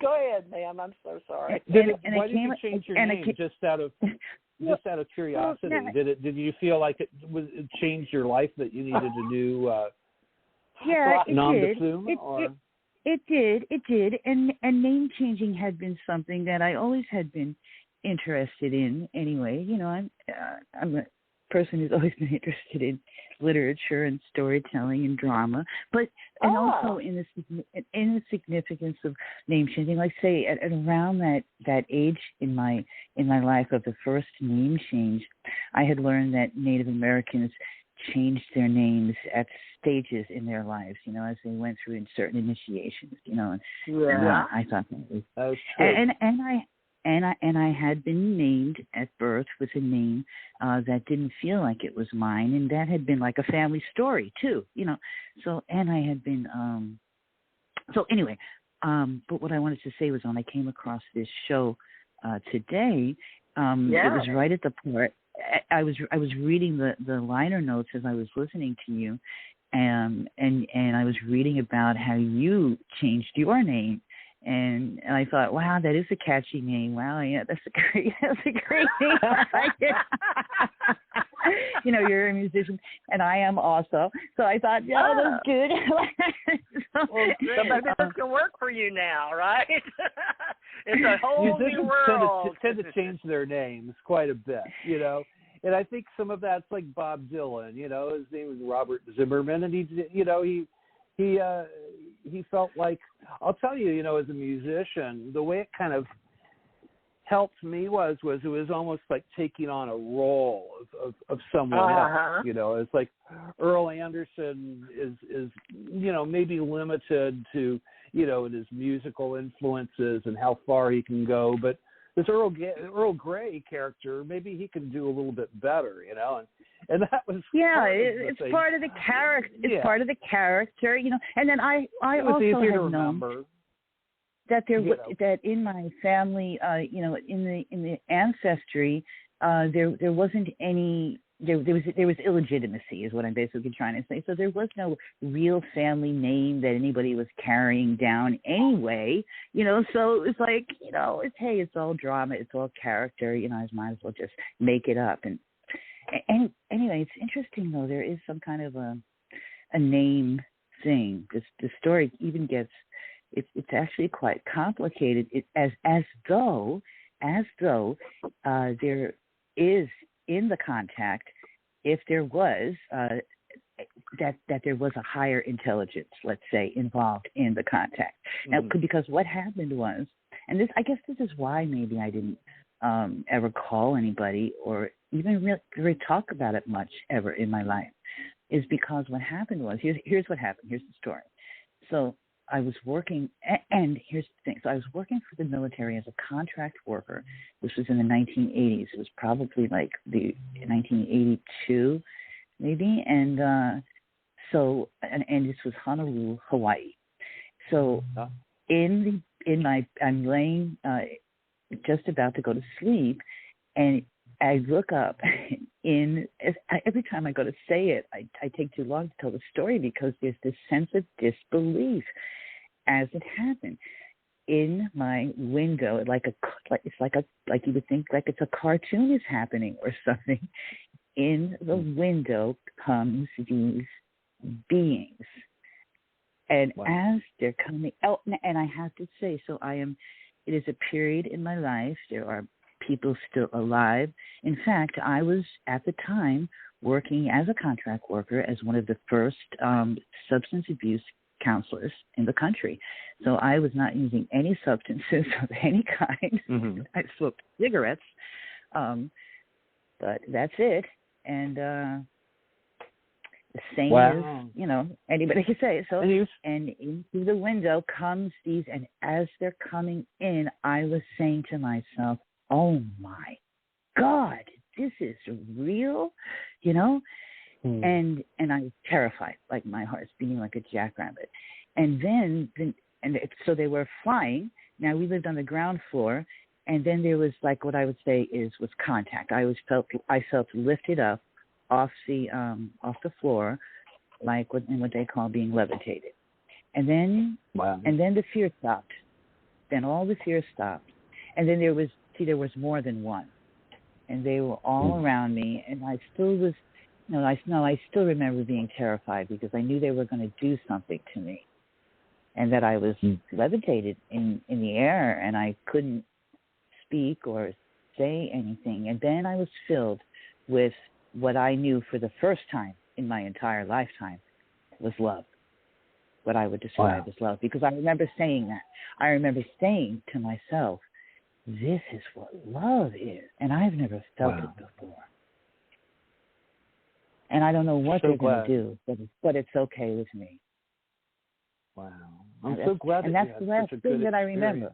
Go ahead, ma'am. I'm so sorry. Why did you change your name? Just out of curiosity, well, did you feel like it changed your life, that you needed a new nom de plume? It did, and name changing had been something that I always had been interested in. Anyway, you know, I'm a person who's always been interested in literature and storytelling and drama, and also in the significance of name changing. Like say at around that age in my life of the first name change, I had learned that Native Americans changed their names at stages in their lives, you know, as they went through in certain initiations, you know. And I thought that was true. And I had been named at birth with a name that didn't feel like it was mine, and that had been like a family story too, you know. So, and I had been so anyway. But what I wanted to say was when I came across this show today, it was right at the part. I was reading the liner notes as I was listening to you, and I was reading about how you changed your name, and I thought, wow, that is a catchy name. Wow, yeah, that's a great name. I like it. You know, you're a musician, and I am also. So I thought, that's good. So maybe this can work for you now, right? It's a whole new world. Musicians tend to change their names quite a bit, you know. And I think some of that's like Bob Dylan, you know. His name was Robert Zimmerman, and he felt like, I'll tell you, you know, as a musician, the way it kind of helped me was it was almost like taking on a role of someone else. You know, it's like Earl Anderson is you know, maybe limited to, you know, in his musical influences and how far he can go, but this Earl Grey character, maybe he can do a little bit better, you know, and that was it's part of the character. It's part of the character, you know. And then I also had known that that in my family, you know, in the ancestry, there wasn't any. There was illegitimacy, is what I'm basically trying to say. So there was no real family name that anybody was carrying down anyway, you know. So it's like, you know, it's all drama, it's all character, you know. I might as well just make it up. And anyway, it's interesting though. There is some kind of a name thing. The story even gets it's actually quite complicated. As though there is in the contact, if there was that there was a higher intelligence, let's say, involved in the contact. Now, because what happened was, and this, I guess this is why maybe I didn't ever call anybody or even really talk about it much ever in my life, is because what happened was, here's what happened. Here's the story. So I was working, and here's the thing. So I was working for the military as a contract worker. This was in the 1980s. It was probably like the 1982, maybe. And so this was Honolulu, Hawaii. So I'm laying just about to go to sleep, and I look up every time I go to say it, I take too long to tell the story because there's this sense of disbelief as it happened. In my window, like you would think like it's a cartoon is happening or something. In the window comes these beings. And as they're coming out, and I have to say, it is a period in my life. There are people still alive. In fact, I was at the time working as a contract worker as one of the first substance abuse counselors in the country. So I was not using any substances of any kind. Mm-hmm. I smoked cigarettes, but that's it. And the same as, you know, anybody can say it. So, and into the window comes these, and as they're coming in, I was saying to myself, oh my God, this is real, you know? And I was terrified, like my heart's beating like a jackrabbit. And so they were flying. Now we lived on the ground floor, and then there was like what I would say was contact. I felt lifted up off the floor, like what they call being levitated. And then the fear stopped. then all the fear stopped. And then there was more than one. And they were all around me, and I still was, I still remember being terrified because I knew they were going to do something to me, and that I was levitated in the air, and I couldn't speak or say anything. And then I was filled with what I knew for the first time in my entire lifetime was love, what I would describe as love, because I remember saying that. I remember saying to myself, this is what love is, and I've never felt it before. And I don't know what they're going to do, but it's okay with me. Wow. I'm so glad and that's the last thing that I remember.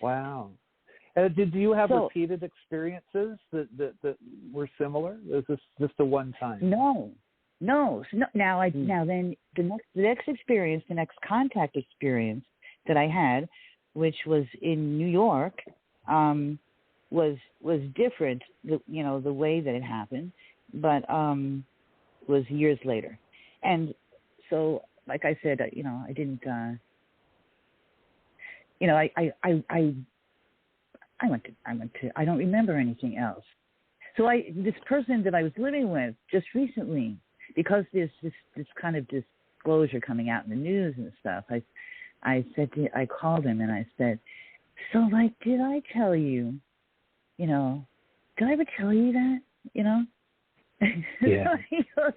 Wow. Did you have repeated experiences that were similar? Is this just a one-time? No. Now then the next experience, the next contact experience that I had, which was in New York, was different. The way that it happened, but was years later, and so like I said, I didn't. I went to. I don't remember anything else. So this person that I was living with just recently, because there's this kind of disclosure coming out in the news and stuff. I called him and I said, so did I tell you? Did I ever tell you that? Yeah. He goes,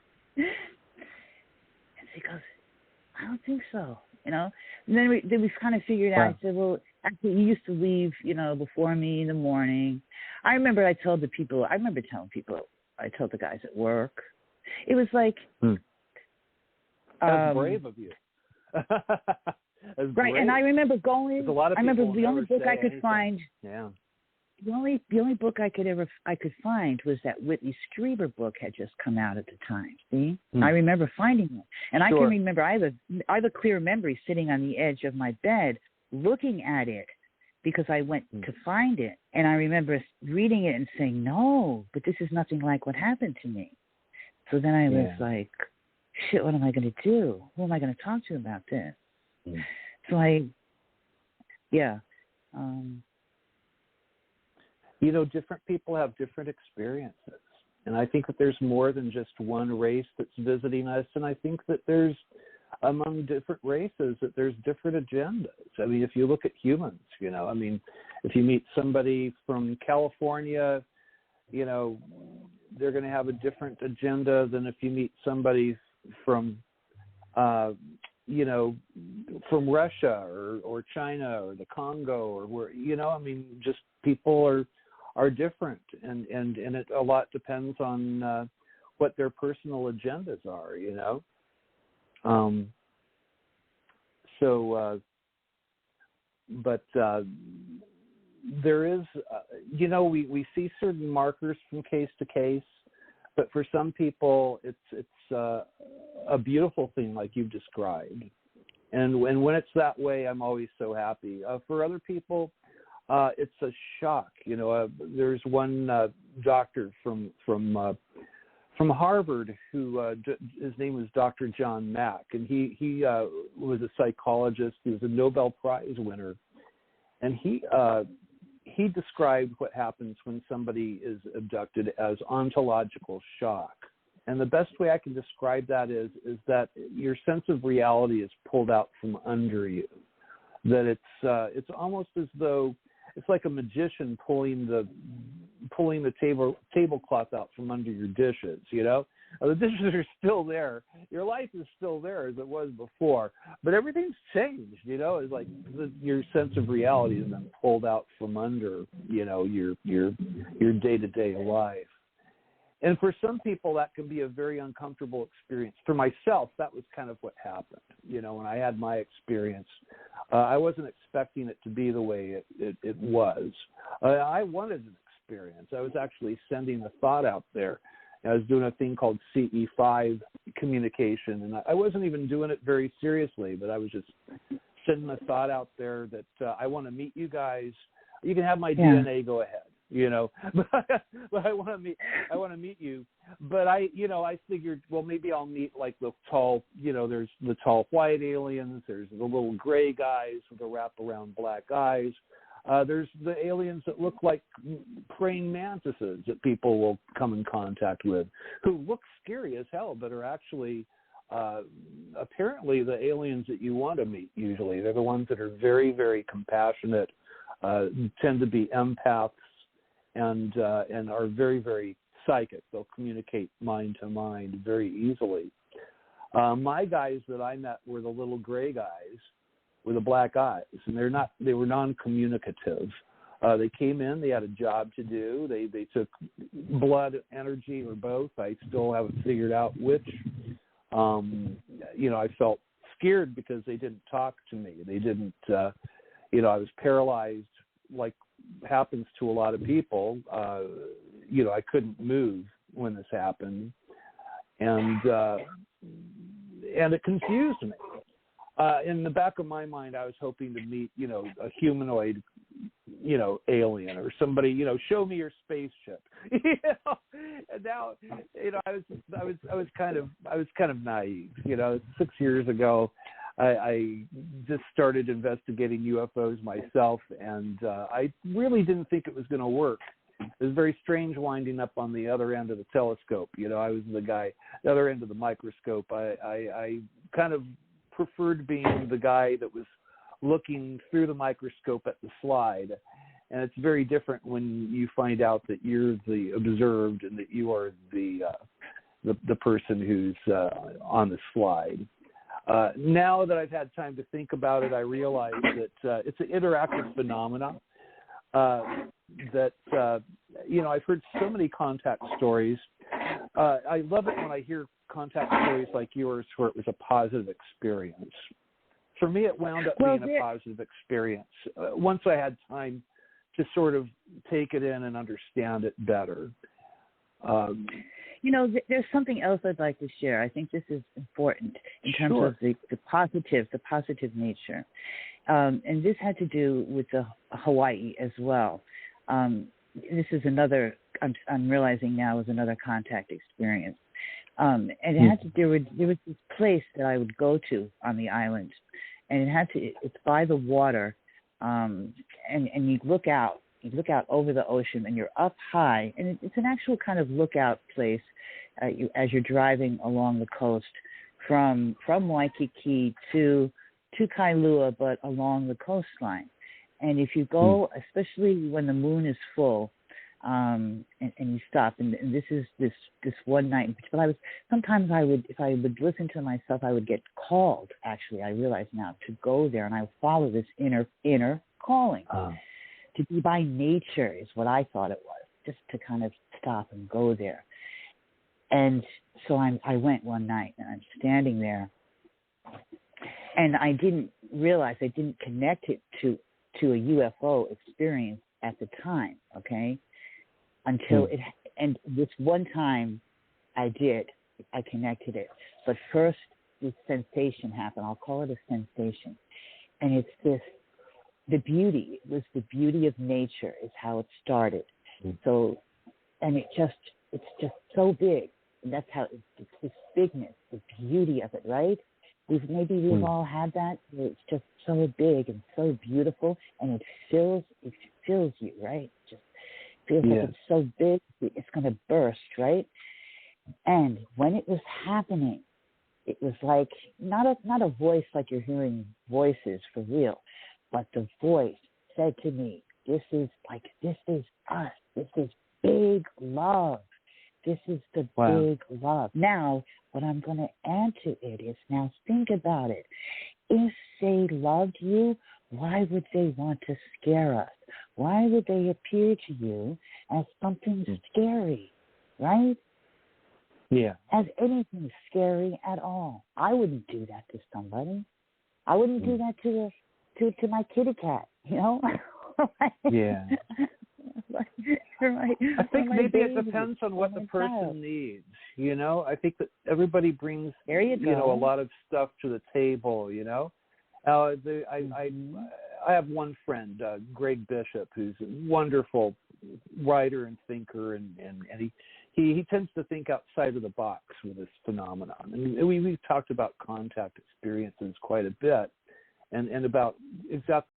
I don't think so. And then we kind of figured out. I said, well, actually, you used to leave, before me in the morning. I remember telling people. I told the guys at work. It was like, that's brave of you. Right, and I remember going. I remember the only book I could find. Yeah. The only book I could find was that Whitley Strieber book had just come out at the time. See, I remember finding it, and I can remember I have a clear memory sitting on the edge of my bed looking at it because I went to find it, and I remember reading it and saying, "No, but this is nothing like what happened to me." So then I was like, "Shit, what am I going to do? Who am I going to talk to about this?" So different people have different experiences. And I think that there's more than just one race that's visiting us. And I think that there's, among different races, that there's different agendas. I mean, if you look at humans, if you meet somebody from California, they're going to have a different agenda than if you meet somebody from, from Russia or China or the Congo or where, just people are different, and it a lot depends on what their personal agendas are, but there is, we see certain markers from case to case, but for some people it's a beautiful thing like you've described, and when it's that way, I'm always so happy. For other people, it's a shock. There's one doctor from Harvard who his name was Dr. John Mack, and he was a psychologist. He was a Nobel Prize winner, and he described what happens when somebody is abducted as ontological shock. And the best way I can describe that is that your sense of reality is pulled out from under you. That it's almost as though it's like a magician pulling the tablecloth out from under your dishes. The dishes are still there. Your life is still there as it was before, but everything's changed. It's like your sense of reality has been pulled out from under your day-to-day life. And for some people, that can be a very uncomfortable experience. For myself, that was kind of what happened. When I had my experience, I wasn't expecting it to be the way it was. I wanted an experience. I was actually sending a thought out there. I was doing a thing called CE5 communication, and I wasn't even doing it very seriously, but I was just sending a thought out there that I want to meet you guys. You can have my DNA, go ahead. but I want to meet you. But I figured, well, maybe I'll meet like the tall, there's the tall white aliens, there's the little gray guys with the wraparound black eyes. There's the aliens that look like praying mantises that people will come in contact with, who look scary as hell, but are actually apparently the aliens that you want to meet. Usually, they're the ones that are very, very compassionate, tend to be empaths, and are very, very psychic. They'll communicate mind to mind very easily. My guys that I met were the little gray guys with the black eyes, and they were non-communicative. They came in, they had a job to do. They took blood, energy, or both. I still haven't figured out which. I felt scared because they didn't talk to me. They didn't, I was paralyzed, like happens to a lot of people. I couldn't move when this happened, and it confused me. In the back of my mind, I was hoping to meet, a humanoid, alien or somebody, show me your spaceship. And now, I was kind of naive. 6 years ago, I just started investigating UFOs myself, and I really didn't think it was going to work. It was very strange winding up on the other end of the telescope. I was the guy, the other end of the microscope. I kind of preferred being the guy that was looking through the microscope at the slide. And it's very different when you find out that you're the observed and that you are the person who's on the slide. Now that I've had time to think about it, I realize that it's an interactive phenomena. I've heard so many contact stories. I love it when I hear contact stories like yours where it was a positive experience. For me, it wound up being a positive experience once I had time to sort of take it in and understand it better. There's something else I'd like to share. I think this is important in terms of the positive nature. And this had to do with the Hawaii as well. This is another, I'm realizing now, is another contact experience. And it had to do with, there was this place that I would go to on the island, and it's by the water, and you look out over the ocean, and you're up high, and it's an actual kind of lookout place as you're driving along the coast from Waikiki to Kailua, but along the coastline. And if you go, especially when the moon is full, and you stop, and this is this one night, but sometimes if I would listen to myself, I would get called, actually, I realize now, to go there, and I would follow this inner calling. To be by nature is what I thought it was, just to kind of stop and go there. And so I went one night, and I'm standing there, and I didn't realize, I didn't connect it to a UFO experience at the time, okay? Until and this one time I connected it. But first, this sensation happened. I'll call it a sensation. And it's the beauty. It was the beauty of nature is how it started. So, and it's just so big. And that's how it's this bigness, the beauty of it, right? We've all had that. It's just so big and so beautiful, and it fills you, right? It just feels like it's so big, it's going to burst, right? And when it was happening, it was like not a voice like you're hearing voices for real, but the voice said to me, "This is us. This is big love. This is the big love." Now, what I'm going to add to it is, now think about it. If they loved you, why would they want to scare us? Why would they appear to you as something scary, right? Yeah. As anything scary at all. I wouldn't do that to somebody. I wouldn't do that to my kitty cat, Yeah. I think maybe it depends on what the person needs. I think that everybody brings a lot of stuff to the table. I have one friend, Greg Bishop, who's a wonderful writer and thinker, and he tends to think outside of the box with this phenomenon. And we've talked about contact experiences quite a bit, and about exactly